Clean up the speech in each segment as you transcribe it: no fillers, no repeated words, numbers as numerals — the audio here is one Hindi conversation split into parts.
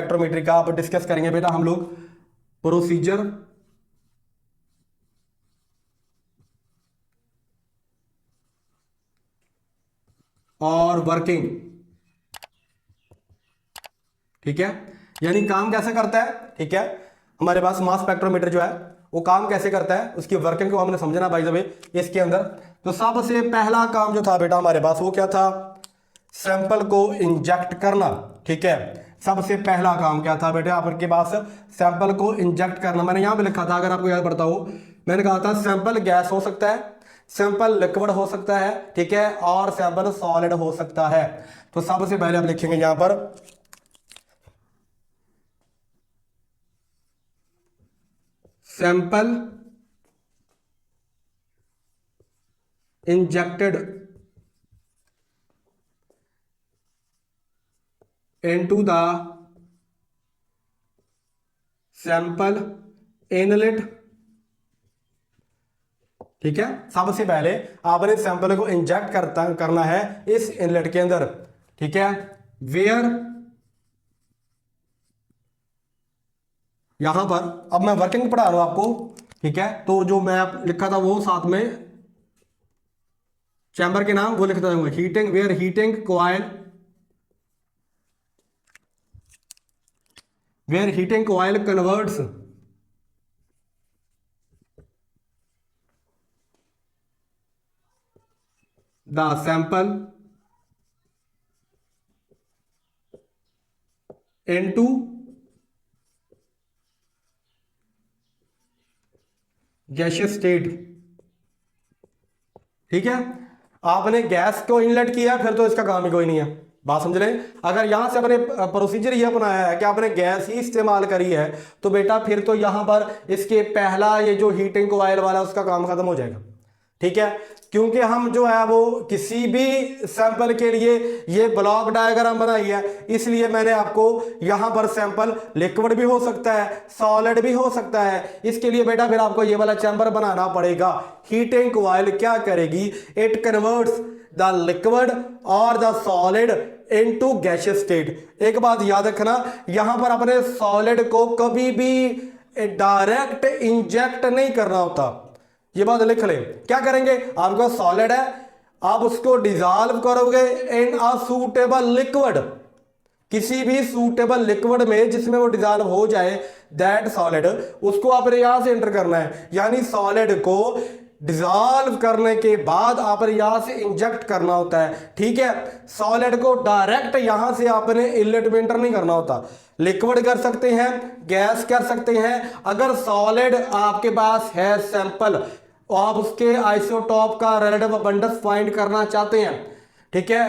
स्पेक्ट्रोमेट्री का अब डिस्कस करेंगे बेटा हम लोग प्रोसीजर और वर्किंग। ठीक है, यानी काम कैसे करता है। ठीक है, हमारे पास मास स्पेक्ट्रोमीटर जो है वो काम कैसे करता है, उसकी वर्किंग को हमने समझना बाय द वे इसके अंदर। तो सबसे पहला काम जो था बेटा हमारे पास वो क्या था, सैंपल को इंजेक्ट करना। ठीक है, सबसे पहला काम क्या था बेटा आपके पास, सैंपल को इंजेक्ट करना। मैंने यहां पे लिखा था, अगर आपको याद पड़ता हो, मैंने कहा था सैंपल गैस हो सकता है, सैंपल लिक्विड हो सकता है, ठीक है, और सैंपल सॉलिड हो सकता है। तो सबसे पहले आप लिखेंगे यहां पर sample injected into the sample inlet. ठीक है, सबसे पहले आपने सैंपल को इंजेक्ट करना है इस इनलेट के अंदर। ठीक है, वेयर, यहां पर अब मैं वर्किंग पढ़ा रहा हूं आपको। ठीक है, तो जो मैं लिखा था वो साथ में चैम्बर के नाम वो लिखता जाऊंगा, heating, where heating coil, where heating coil converts the sample into gaseous state. ठीक है, आपने गैस को इनलेट किया फिर तो इसका काम ही कोई नहीं है, बात समझ रहे। अगर यहां से अपने प्रोसीजर ये अपनाया है कि आपने गैस ही इस्तेमाल करी है तो बेटा फिर तो यहां पर इसके पहला ये जो हीटिंग कॉइल वाला उसका काम खत्म हो जाएगा। ठीक है, क्योंकि हम जो है वो किसी भी सैंपल के लिए ये ब्लॉक डायग्राम बनाई है, इसलिए मैंने आपको यहां पर सैंपल लिक्विड भी हो सकता है, सॉलिड भी हो सकता है। इसके लिए बेटा फिर आपको ये वाला चैम्बर बनाना पड़ेगा। हीटिंग कॉइल क्या करेगी, इट कन्वर्ट्स द लिक्विड और the solid into gaseous state. एक बात याद रखना, यहां पर अपने सॉलिड को कभी भी डायरेक्ट इंजेक्ट नहीं करना होता, ये बात लिख ले। क्या करेंगे, आपका सॉलिड है, आप उसको डिजॉल्व करोगे इन अ सूटेबल लिक्विड, किसी भी सूटेबल लिक्विड में जिसमें वो डिजॉल्व हो जाए, दैट सॉलिड, उसको आपने यहां से एंटर करना है। यानी सॉलिड को डिजॉल्व करने के बाद आपने यहां से इंजेक्ट करना होता है। ठीक है, सॉलिड को डायरेक्ट यहां से आपने इनलेट में एंटर नहीं करना होता। लिक्विड कर सकते हैं, गैस कर सकते हैं। अगर सॉलिड आपके पास है सैंपल, आप उसके आइसोटॉप का रिलेटिव अबंडेंस फाइंड करना चाहते हैं, ठीक है,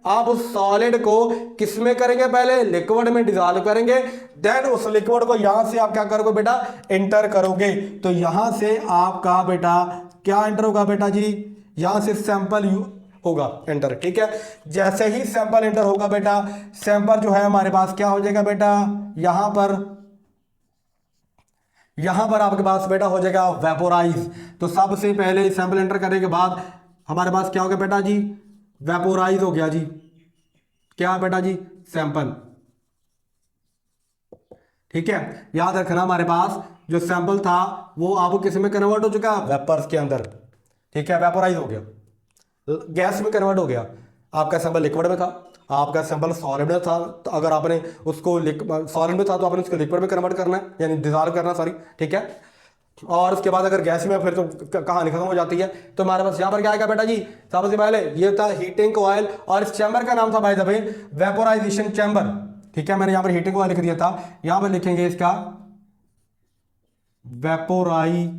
आप उस सॉलिड को किस में करेंगे, पहले लिक्विड में डिजॉल्व करेंगे, देन उस लिक्विड को यहां से आप क्या करोगे बेटा, एंटर करोगे। तो यहां से आपका बेटा क्या एंटर होगा बेटा जी, यहां से सैंपल होगा एंटर। ठीक है, जैसे ही सैंपल एंटर होगा बेटा, सैंपल जो है हमारे पास क्या हो जाएगा बेटा, यहां पर आपके पास बेटा हो जाएगा वेपोराइज। तो सबसे पहले सैंपल एंटर करने के बाद हमारे पास क्या हो गया बेटा जी, वेपोराइज हो गया जी। क्या बेटा जी, सैंपल। ठीक है, याद रखना हमारे पास जो सैंपल था वो आपको किस में कन्वर्ट हो चुका, वेपर्स के अंदर। ठीक है, वेपोराइज हो गया, गैस में कन्वर्ट हो गया। आपका सैंपल लिक्विड में था, आपका सैंपल सॉलिड में था, तो अगर आपने उसको सॉलिड में था तो आपने उसको लिक्विड में कन्वर्ट करना है, यानी डिजॉल्व करना, सॉरी। ठीक है, और उसके बाद अगर गैस में फिर तो कहानी खत्म हो जाती है। तो हमारे पास यहाँ पर क्या आएगा बेटा जी, सबसे पहले ये था हीटिंग कॉइल, और इस चैम्बर का नाम था by the way vaporisation chamber. ठीक है, मैंने यहाँ पर हीटिंग कॉइल लिख दिया था, यहाँ पर लिखेंगे इसका वेपोराइजेशन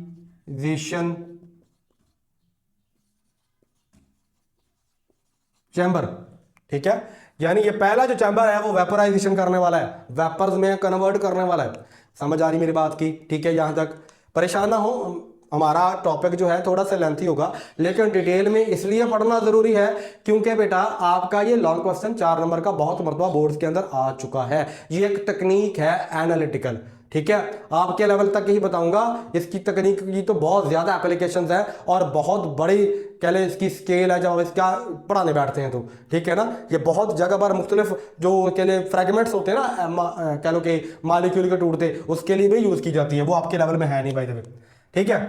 चैम्बर। ठीक है, यानी ये पहला जो चैम्बर है वो वेपोराइजेशन करने वाला है, वेपर्स में कन्वर्ट करने वाला है। समझ आ रही मेरी बात की। ठीक है, यहां तक परेशान ना हो, हमारा टॉपिक जो है थोड़ा सा लेंथी होगा, लेकिन डिटेल में इसलिए पढ़ना जरूरी है क्योंकि बेटा आपका ये लॉन्ग क्वेश्चन 4 नंबर का बहुत मरतबा बोर्ड्स के अंदर आ चुका है। ये एक तकनीक है एनालिटिकल, ठीक है, आपके लेवल तक ही बताऊंगा। इसकी तकनीक की तो बहुत ज्यादा एप्लीकेशंस है और बहुत बड़ी कह ले इसकी स्केल है जब इसका पढ़ाने बैठते हैं तो, ठीक है ना। ये बहुत जगह पर मुख्तलिफ जो कह ले फ्रेगमेंट्स होते हैं ना, कह लो कि मालिक्यूल के टूटते, उसके लिए भी यूज की जाती है, वो आपके लेवल में है नहीं भाई, ठीक है।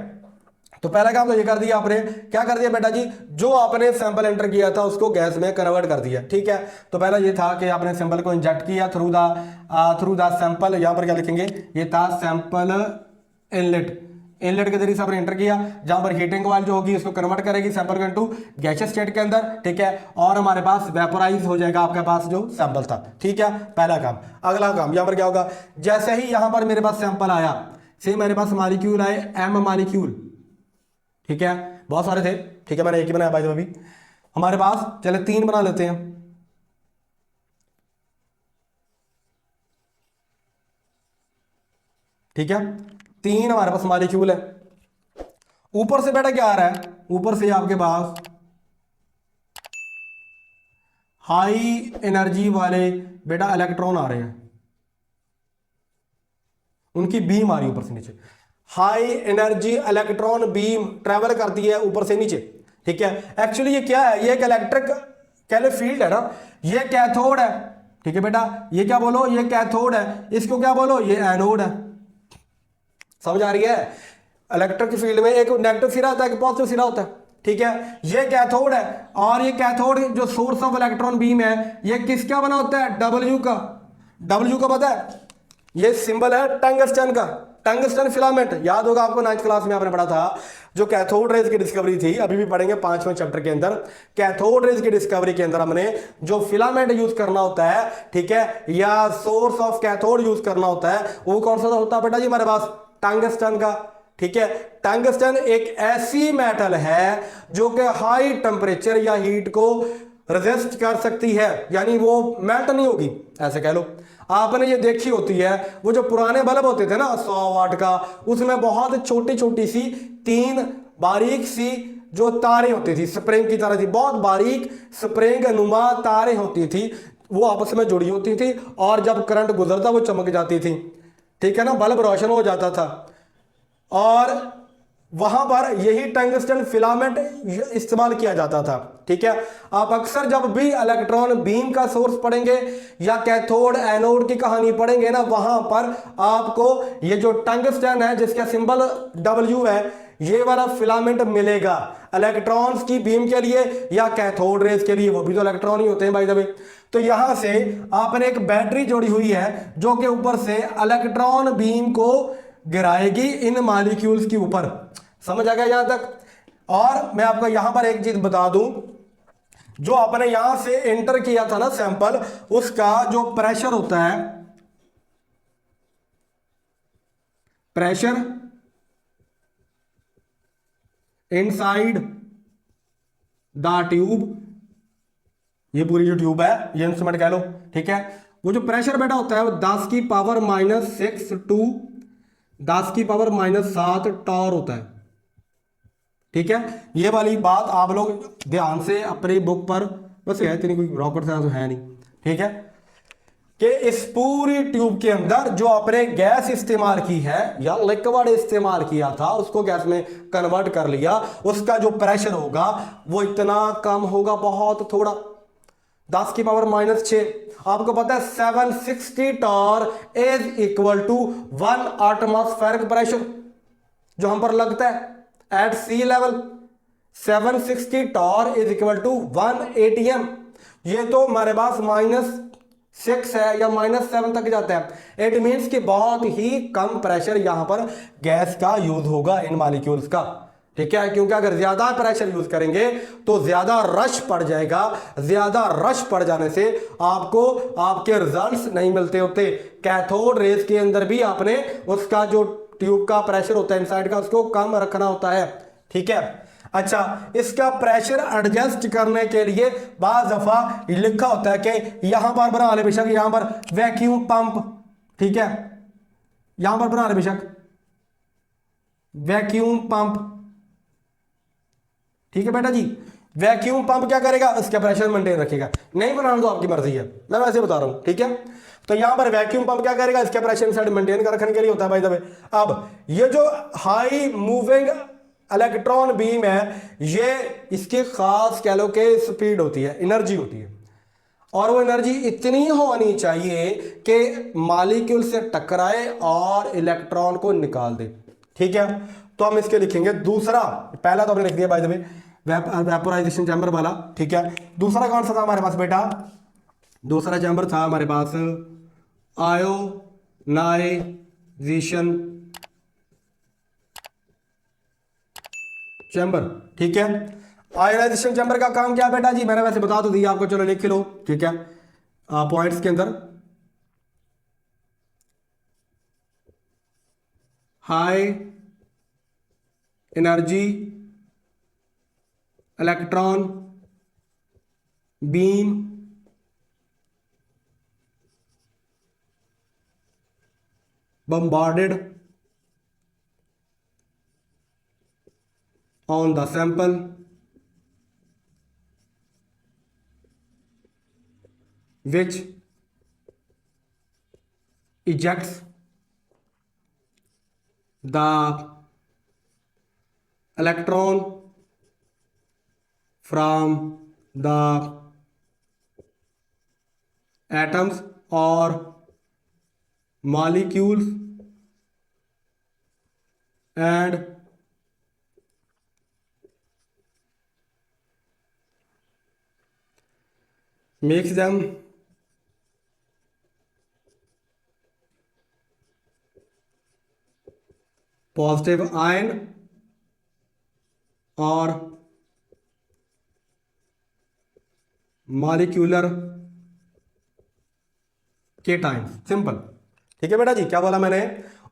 तो पहला काम तो ये कर दिया आपने, क्या कर दिया बेटा जी, जो आपने सैंपल एंटर किया था उसको गैस में कन्वर्ट कर दिया, ठीक है। तो पहला ये था कि आपने सैंपल को इंजेक्ट किया थ्रू द सैंपल, यहां पर क्या लिखेंगे, ये था सैंपल इनलेट, इनलेट के जरिए से आपने एंटर किया, जहां पर हीटिंग कॉइल जो होगी उसको कन्वर्ट करेगी सैंपल को इनटू गैसियस स्टेट के अंदर, ठीक है, और हमारे पास वेपोराइज हो जाएगा आपके पास जो सैंपल था, ठीक है, पहला काम। अगला काम यहां पर क्या होगा, जैसे ही यहां पर मेरे पास सैंपल आया, से मेरे पास मॉलिक्यूल आए एम मॉलिक्यूल, ठीक है, बहुत सारे थे, ठीक है, मैंने एक ही बनाया भाई अभी हमारे पास, चले 3 बना लेते हैं, ठीक है, 3 हमारे पास मॉलिक्यूल है। ऊपर से बेटा क्या आ रहा है, ऊपर से आपके पास हाई एनर्जी वाले बेटा इलेक्ट्रॉन आ रहे हैं, उनकी बीम आ रही है ऊपर से नीचे, high energy electron beam travel करती है ऊपर से नीचे, ठीक है। एक्चुअली ये क्या है, ये एक इलेक्ट्रिक कैले फील्ड है ना, ये कैथोड है, ठीक है बेटा, ये क्या बोलो, ये कैथोड है, इसको क्या बोलो, ये एनोड है, समझ आ रही है। इलेक्ट्रिक फील्ड में एक नेगेटिव सिरा होता है, एक पॉजिटिव सिरा होता है, ठीक है, ये कैथोड है, और ये कैथोड जो सोर्स ऑफ इलेक्ट्रॉन बीम है, ये किसका बना होता है, डब्ल्यू का, डब्ल्यू का पता है, ये सिंबल है टंगस्टन का, टंगस्टन फिलामेंट, याद होगा आपको 9th क्लास में आपने पढ़ा था, जो कैथोड रेज की डिस्कवरी थी, अभी भी पढ़ेंगे 5वें चैप्टर के अंदर, कैथोड रेज की डिस्कवरी के अंदर हमने जो फिलामेंट यूज करना होता है, ठीक है, या सोर्स ऑफ कैथोड यूज करना होता है, वो कौन सा होता है बेटा जी हमारे पास, टंगस्टन का, ठीक है। टंगस्टन एक ऐसी मेटल है जो कि हाई टेम्परेचर या हीट को रेजिस्ट कर सकती है, यानी वो मेल्ट नहीं होगी, ऐसे कह लो। आपने ये देखी होती है वो जो पुराने बल्ब होते थे ना 100 वाट का, उसमें बहुत छोटी छोटी सी 3 बारीक सी जो तारें होती थी, स्प्रिंग की तरह थी, बहुत बारीक स्प्रिंग नुमा तारें होती थी, वो आपस में जुड़ी होती थी, और जब करंट गुजरता वो चमक जाती थी, ठीक है ना, बल्ब रोशन हो जाता था। और वहां पर यही टंगस्टन फिलामेंट इस्तेमाल किया जाता था, ठीक है। आप अक्सर जब भी इलेक्ट्रॉन बीम का सोर्स पढ़ेंगे या कैथोड एनोड की कहानी पढ़ेंगे ना, वहां पर आपको ये जो टंगस्टन है जिसका सिंबल डब्ल्यू है, ये वाला फिलामेंट मिलेगा इलेक्ट्रॉन्स की बीम के लिए या कैथोड रेज के लिए, वो भी तो इलेक्ट्रॉन ही होते हैं भाई साहब। तो यहां से आपने एक बैटरी जोड़ी हुई है जो कि ऊपर से इलेक्ट्रॉन बीम को गिराएगी इन मॉलिक्यूल्स के ऊपर, समझ आ गया यहां तक। और मैं आपको यहां पर एक चीज बता दूं, जो आपने यहां से एंटर किया था ना सैंपल, उसका जो प्रेशर होता है, प्रेशर इनसाइड द ट्यूब, ये पूरी जो ट्यूब है ये इंस्ट्रूमेंट कह लो, ठीक है, वो जो प्रेशर बेटा होता है वो 10 की पावर -6 टू 10 की पावर -7 टॉर होता है, ठीक है। ये वाली बात आप लोग ध्यान से अपनी बुक पर, बस है इतनी कोई रॉकेट साइंस तो है नहीं, ठीक है, कि इस पूरी ट्यूब के अंदर जो आपने गैस इस्तेमाल की है या लिक्विड इस्तेमाल किया था, उसको गैस में कन्वर्ट कर लिया, उसका जो प्रेशर होगा वो इतना कम होगा, बहुत थोड़ा, 10 की पावर -6। आपको पता है 760 torr is equal to 1 atmospheric pressure जो हम पर लगता है at sea level, 760 torr is equal to 1 ATM। ये तो हमारे पास -6 है या -7 तक जाता है। इट मीन्स कि बहुत ही कम प्रेशर यहां पर गैस का यूज होगा इन मॉलिक्यूल्स का, ठीक है, क्योंकि अगर ज्यादा प्रेशर यूज करेंगे तो ज्यादा रश पड़ जाएगा, ज्यादा रश पड़ जाने से आपको आपके रिजल्ट्स नहीं मिलते होते। कैथोड रेज के अंदर भी आपने उसका जो ट्यूब का प्रेशर होता है इनसाइड का, उसको कम रखना होता है, ठीक है। अच्छा, इसका प्रेशर एडजस्ट करने के लिए बाज़ दफा लिखा होता है कि यहां पर बना ले बेशक, यहां पर वैक्यूम पंप, ठीक है, यहां पर बना ले बेशक, वैक्यूम पंप। ठीक है बेटा जी, वैक्यूम पंप क्या करेगा, इसका प्रेशर मेंटेन रखेगा। नहीं बनाना तो आपकी मर्जी है, मैं वैसे बता रहा हूं। ठीक है, तो यहां पर वैक्यूम पंप क्या करेगा, इसका प्रेशर साइड मेंटेन कर रखने के लिए होता है भाई साहब। अब ये जो हाई मूविंग इलेक्ट्रॉन बीम है, ये इसके खास कह लो कि स्पीड होती है, एनर्जी होती है, और वो एनर्जी इतनी होनी चाहिए कि मॉलिक्यूल से टकराए और इलेक्ट्रॉन को निकाल दे। ठीक है, तो हम इसके लिखेंगे दूसरा, पहला तो हमने लिख दिया by the way vaporisation chamber वाला। ठीक है, दूसरा कौन सा था हमारे पास बेटा, दूसरा चैम्बर था हमारे पास आयोनाइजेशन चैम्बर। ठीक है, आयोनाइजेशन चैम्बर का काम क्या है बेटा जी, मैंने वैसे बता तो दिया आपको, चलो लिख लो। ठीक है, पॉइंट्स के अंदर high energy electron beam bombarded on the sample which ejects the electron from the atoms or molecules and makes them positive ion or molecular cations. Simple. ठीक है बेटा जी, क्या बोला मैंने,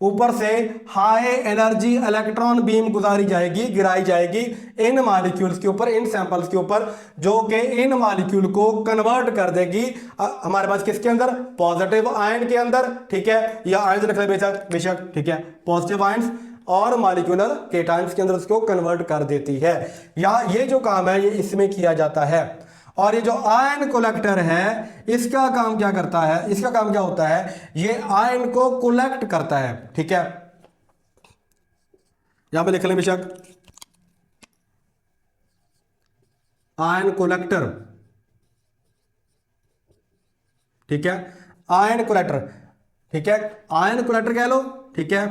ऊपर से हाई एनर्जी इलेक्ट्रॉन बीम गुजारी जाएगी, गिराई जाएगी इन मॉलिक्यूल्स के ऊपर, इन सैंपल्स के ऊपर, जो कि इन मॉलिक्यूल को कन्वर्ट कर देगी हमारे पास किसके अंदर, पॉजिटिव आयन के अंदर। ठीक है, या आयन रख ले बेशक। ठीक है, पॉजिटिव आयंस और मॉलिक्यूलर केटाइंस के अंदर उसको कन्वर्ट कर देती है। या ये जो काम है ये इसमें किया जाता है। और ये जो आयन कलेक्टर है, इसका काम क्या करता है, इसका काम क्या होता है, ये आयन को कलेक्ट करता है। ठीक है, यहां पे लिख लें बेशक आयन कलेक्टर। ठीक है, आयन कलेक्टर। ठीक है, आयन कलेक्टर कह लो। ठीक है,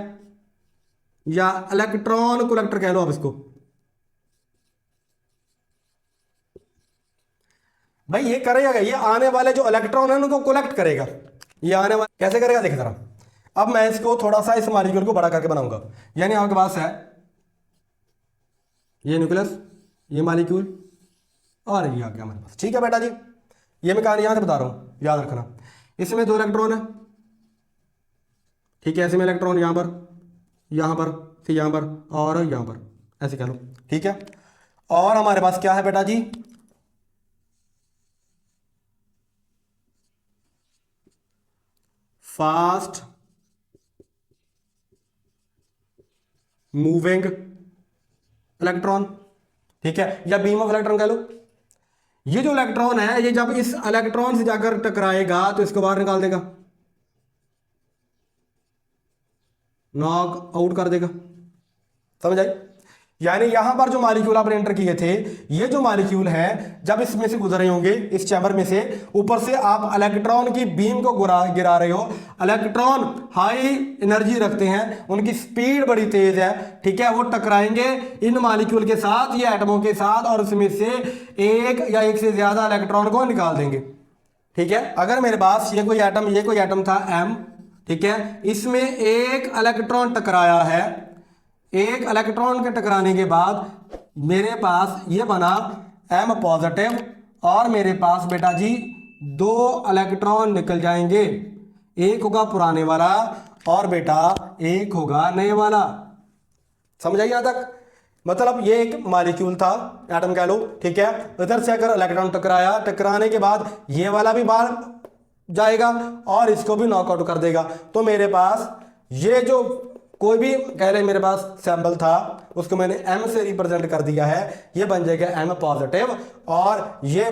या इलेक्ट्रॉन कलेक्टर कह लो आप इसको। भाई ये करेगा, ये आने वाले जो इलेक्ट्रॉन है उनको कलेक्ट करेगा। ये आने वाले कैसे करेगा, देख जरा। अब मैं इसको थोड़ा सा इस मॉलिक्यूल को बड़ा करके बनाऊंगा। यानी आपके पास है ये न्यूक्लियस, ये मॉलिक्यूल, और ये आ गया हमारे पास। ठीक है बेटा जी, ये मैं कहानी यहां से बता रहा हूं, याद रखना। इसमें 2 इलेक्ट्रॉन है। ठीक है, इसमें इलेक्ट्रॉन यहां पर, यहां पर, फिर यहां पर और यहां पर, ऐसे कह लो। ठीक है, और हमारे पास क्या है बेटा जी, फास्ट मूविंग इलेक्ट्रॉन। ठीक है, या बीम ऑफ इलेक्ट्रॉन कह लो। ये जो इलेक्ट्रॉन है, ये जब इस इलेक्ट्रॉन से जाकर टकराएगा तो इसको बाहर निकाल देगा, नॉक आउट कर देगा। समझ आई? यानी यहां पर जो मॉलिक्यूल आपने एंटर किए थे, ये जो मॉलिक्यूल हैं, जब इसमें से गुजर रहे होंगे, इस चैम्बर में से, ऊपर से आप इलेक्ट्रॉन की बीम को गिरा रहे हो। इलेक्ट्रॉन हाई एनर्जी रखते हैं, उनकी स्पीड बड़ी तेज है। ठीक है, वो टकराएंगे इन मॉलिक्यूल के साथ, ये एटमों के साथ, और उसमें से एक या एक से ज्यादा इलेक्ट्रॉन को निकाल देंगे। ठीक है, अगर मेरे पास ये कोई एटम था M, ठीक है, इसमें एक इलेक्ट्रॉन टकराया है। एक इलेक्ट्रॉन के टकराने के बाद मेरे पास ये बना M पॉजिटिव, और मेरे पास बेटा जी 2 इलेक्ट्रॉन निकल जाएंगे। एक होगा पुराने वाला और बेटा एक होगा नए वाला। समझ आई यहां तक? मतलब ये एक मॉलिक्यूल था, एटम कह लो। ठीक है, इधर से अगर इलेक्ट्रॉन टकराया, टकराने के बाद ये वाला भी बाहर जाएगा और इसको भी नॉकआउट कर देगा। तो मेरे पास ये जो कोई भी कह रहे मेरे पास सैंपल था, उसको मैंने m से रिप्रेजेंट कर दिया है, ये बन जाएगा m पॉजिटिव, और ये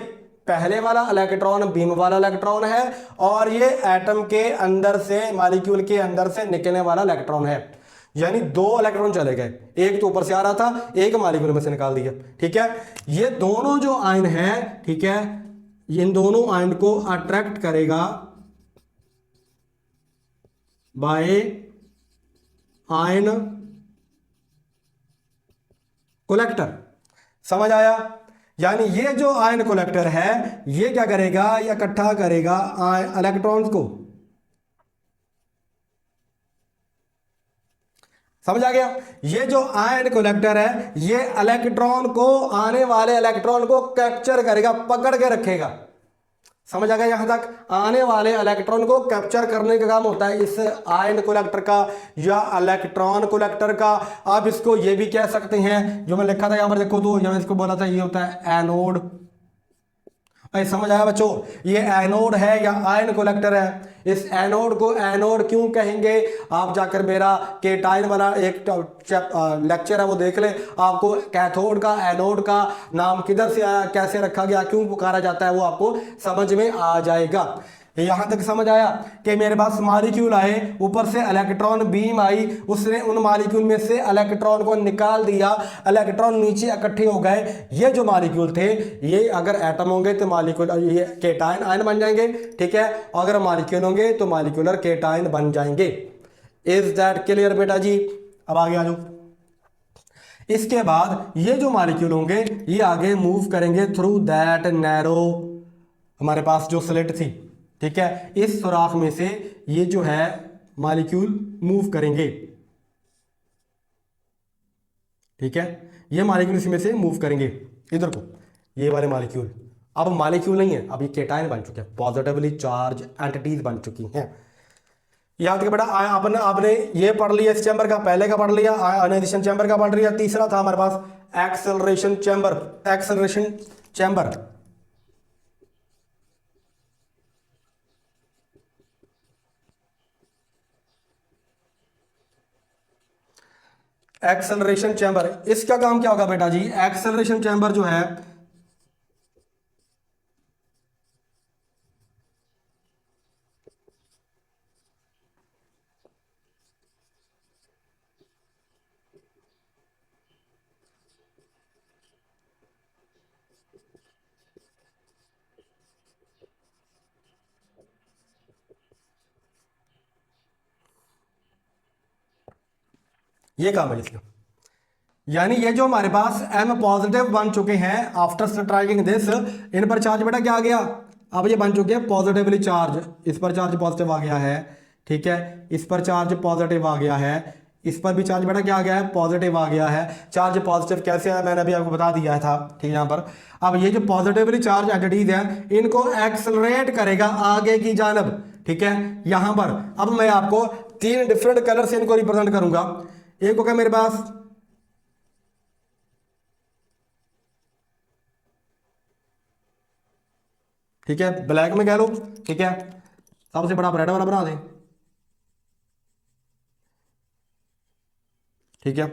पहले वाला इलेक्ट्रॉन बीम वाला इलेक्ट्रॉन है, और ये एटम के अंदर से, मॉलिक्यूल के अंदर से निकलने वाला इलेक्ट्रॉन है। यानी 2 इलेक्ट्रॉन चले गए, एक तो ऊपर से आ रहा था, एक मॉलिक्यूल में से निकाल दिया। ठीक है, ये दोनों जो आयन है, ठीक है, इन दोनों आयन को अट्रैक्ट करेगा बाय आयन कोलेक्टर। समझ आया? यानी ये जो आयन कोलेक्टर है, ये क्या करेगा, ये इकट्ठा करेगा इलेक्ट्रॉन्स को। समझ आ गया? ये जो आयन कलेक्टर है, ये इलेक्ट्रॉन को, आने वाले इलेक्ट्रॉन को कैप्चर करेगा, पकड़ के रखेगा। समझ आ गया यहां तक? आने वाले इलेक्ट्रॉन को कैप्चर करने का काम होता है इस आयन कलेक्टर का या इलेक्ट्रॉन कलेक्टर का। आप इसको ये भी कह सकते हैं, जो मैं लिखा था यहां पर देखो, तो यहां इसको बोला था, ये होता है एनोड। समझ आया बच्चों? ये एनोड है या आयन कलेक्टर है। इस एनोड को एनोड क्यों कहेंगे, आप जाकर मेरा केटाइन वाला एक लेक्चर है वो देख ले, आपको कैथोड का, एनोड का नाम किधर से आया, कैसे रखा गया, क्यों पुकारा जाता है, वो आपको समझ में आ जाएगा। यहां तक समझ आया कि मेरे पास मॉलिक्यूल आए, ऊपर से इलेक्ट्रॉन बीम आई, उसने उन मॉलिक्यूल में से इलेक्ट्रॉन को निकाल दिया, इलेक्ट्रॉन नीचे इकट्ठे हो गए। ये जो मॉलिक्यूल थे, ये अगर एटम होंगे तो मॉलिक्यूल, ये केटाइन आयन बन जाएंगे। ठीक है, अगर मॉलिक्यूल होंगे तो मॉलिक्यूलर केटाइन बन जाएंगे। इज दैट क्लियर बेटा जी? अब आगे आ जाओ। इसके बाद ये जो मॉलिक्यूल होंगे, ये आगे मूव करेंगे थ्रू दैट नैरो, हमारे पास जो स्लिट थी। ठीक है, इस सुराख में से ये जो है मॉलिक्यूल मूव करेंगे। ठीक है, ये मॉलिक्यूल इसमें से मूव करेंगे इधर को, ये वाले मॉलिक्यूल। अब मॉलिक्यूल नहीं है, अब ये केटाइन बन चुके हैं, पॉजिटिवली चार्ज एंटिटीज बन चुकी हैं। याद रखिए बेटा, आपने ये पढ़ लिया इस चैम्बर का, पहले का पढ़ लिया, आयनाइजेशन चैम्बर का पढ़ लिया। तीसरा था हमारे पास acceleration chamber. Acceleration chamber, acceleration chamber, इसका काम क्या होगा बेटा जी? एक्सेलरेशन चैम्बर जो है, ये काम है इसका। यानी ये जो हमारे पास M पॉजिटिव बन चुके हैं आफ्टर स्ट्राइकिंग दिस, इन पर चार्ज बेटा क्या आ गया? अब ये बन चुके हैं पॉजिटिवली चार्ज, इस पर चार्ज पॉजिटिव आ गया है। ठीक है, इस पर चार्ज पॉजिटिव आ गया है, इस पर भी चार्ज बेटा क्या आ गया है? पॉजिटिव आ गया है। चार्ज पॉजिटिव कैसे आया, मैंने अभी आपको बता दिया था। ठीक है, यहाँ पर अब ये जो पॉजिटिवली चार्ज एंटिटीज हैं, इनको एक्सेलरेट करेगा आगे की जानब। ठीक है, यहाँ पर अब मैं आपको 3 डिफरेंट कलर से इनको रिप्रेजेंट करूंगा। एक होगा मेरे पास, ठीक है, ब्लैक में कह लो। ठीक है, सबसे बड़ा रेड वाला बना दें। ठीक है,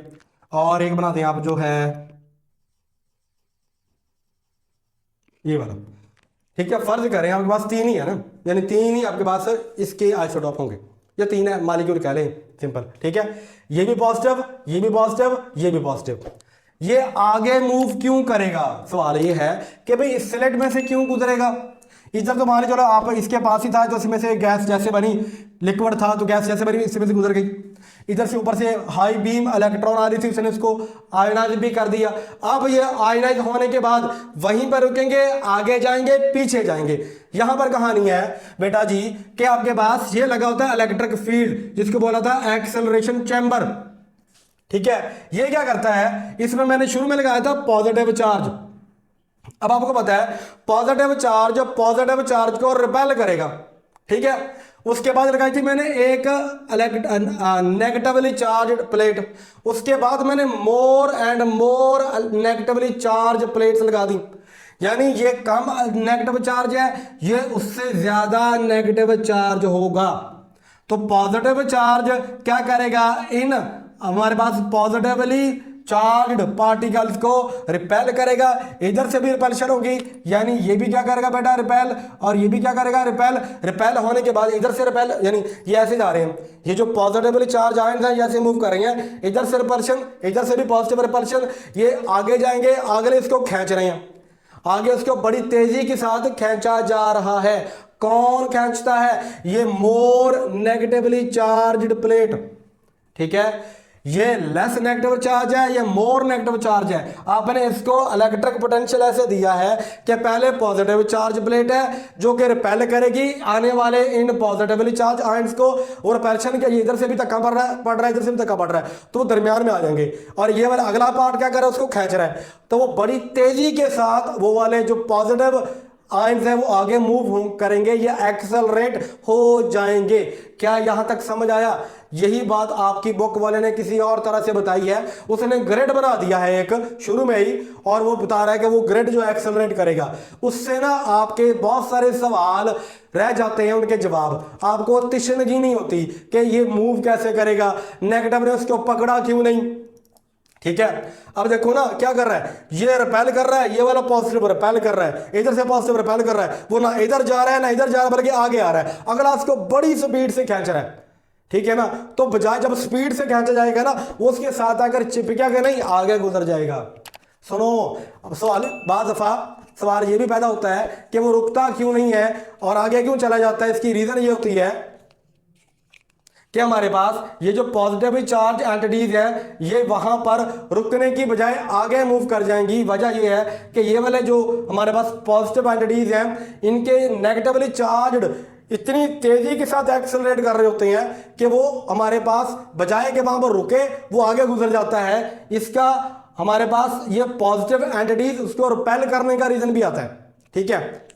और एक बना दें आप जो है ये वाला। ठीक है, फर्ज करें आपके पास 3 ही है ना, यानी 3 ही आपके पास इसके आइसोटोप होंगे, या 3 है मॉलिक्यूल कह लें, सिंपल। ठीक है, ये भी पॉजिटिव, ये भी पॉजिटिव, ये भी पॉजिटिव। ये आगे मूव क्यों करेगा? सवाल ये है कि भाई इस स्लेट में से क्यों गुजरेगा? इधर तो मान लो चलो आप इसके पास ही था, तो इसमें से गैस जैसे बनी, लिक्विड था तो गैस जैसे बनी, इसमें से गुजर गई। इधर से ऊपर से हाई बीम इलेक्ट्रॉन आ रही थी, उसने इसको आयनाइज भी कर दिया। अब ये आयनाइज होने के बाद वहीं पर रुकेंगे, आगे जाएंगे, पीछे जाएंगे। यहां पर कहानी है बेटा जी कि आपके पास ये लगा होता है इलेक्ट्रिक फील्ड, जिसको बोला था एक्सेलरेशन चैम्बर। ठीक है, ये क्या करता है, इसमें मैंने शुरू में लगाया था पॉजिटिव चार्ज। अब आपको पता है पॉजिटिव चार्ज को रिपेल करेगा। ठीक है, उसके बाद लगाई थी मैंने एक नेगेटिवली चार्ज प्लेट, उसके बाद मैंने more and more negatively charge plates लगा दी। यानी ये कम नेगेटिव चार्ज है, ये उससे ज्यादा नेगेटिव चार्ज होगा। तो पॉजिटिव चार्ज क्या करेगा, इन हमारे पास पॉजिटिवली चार्ज्ड पार्टिकल्स को रिपेल करेगा, इधर से भी रिपल्शन होगी, यानी ये भी क्या करेगा बेटा रिपेल, और ये भी क्या करेगा रिपेल। रिपेल होने के बाद इधर से रिपेल, यानी ये ऐसे जा रहे हैं, ये जो पॉजिटिवली चार्ज आयंस हैं ऐसे मूव कर रहे हैं, इधर से रिपल्शन, इधर से भी पॉजिटिव रिपल्शन, ये आगे जाएंगे, आगे इसको खींच रहे हैं, आगे उसको बड़ी तेजी के साथ खींचा जा रहा है। कौन खींचता है, ये मोर नेगेटिवली चार्ज्ड प्लेट, ठीक है। ये लेस नेगेटिव चार्ज है, ये मोर नेगेटिव चार्ज है। आपने इसको इलेक्ट्रिक पोटेंशियल ऐसे दिया है कि पहले पॉजिटिव चार्ज प्लेट है जो कि रिपेल करेगी आने वाले इन पॉजिटिवली चार्ज आयंस को, और रिपल्शन के इधर से भी धक्का पड़ रहा है, इधर से भी धक्का पड़ रहा है, तो वो दरमियान में आ जाएंगे, और ये वाला अगला पार्ट क्या कर रहा है, उसको खींच रहा है, तो वो बड़ी तेजी के साथ वो वाले जो पॉजिटिव आयंस है वो आगे मूव करेंगे, ये एक्सेलरेट हो जाएंगे। क्या यहां तक समझ आया? यही बात आपकी बुक वाले ने किसी और तरह से बताई है, उसने ग्रेड बना दिया है एक शुरू में ही, और वो बता रहा है कि वो ग्रेड जो एक्सेलरेट करेगा, उससे ना आपके बहुत सारे सवाल रह जाते हैं, उनके जवाब आपको तिशनगी नहीं होती कि ये मूव कैसे करेगा, नेगेटिव ने उसको पकड़ा क्यों नहीं, ठीक है। अब देखो ना क्या कर रहा है, ये रिपेल कर रहा है, ये वाला पॉजिटिव रिपेल कर रहा है, इधर से पॉजिटिव रिपेल कर रहा है, वो ना इधर जा रहा है ना इधर जा रहा है, बल्कि आगे आ रहा है, अगला उसको बड़ी स्पीड से खींच रहा है, ठीक है ना। तो बजाय जब स्पीड से खींचा जाएगा ना, वो उसके साथ आकर चिपका के नहीं आगे गुजर जाएगा। सुनो, अब सवाल बाद दफा सवाल ये भी पैदा होता है कि वो रुकता क्यों नहीं है और आगे क्यों चला जाता है। इसकी रीजन ये होती है कि हमारे पास ये जो पॉजिटिव चार्ज एंटिटीज है ये वहां पर रुकने की बजाय आगे मूव कर जाएंगी। वजह ये है कि ये वाले जो हमारे पास पॉजिटिव एंटिटीज हैं इनके नेगेटिवली चार्ज्ड इतनी तेजी के साथ एक्सेलरेट कर रहे होते हैं कि वो हमारे पास बजाय के वहां पर रुके वो आगे गुजर जाता है। इसका हमारे पास ये पॉजिटिव एंटिटीज उसको रिपेल करने का रीजन भी आता है, ठीक है।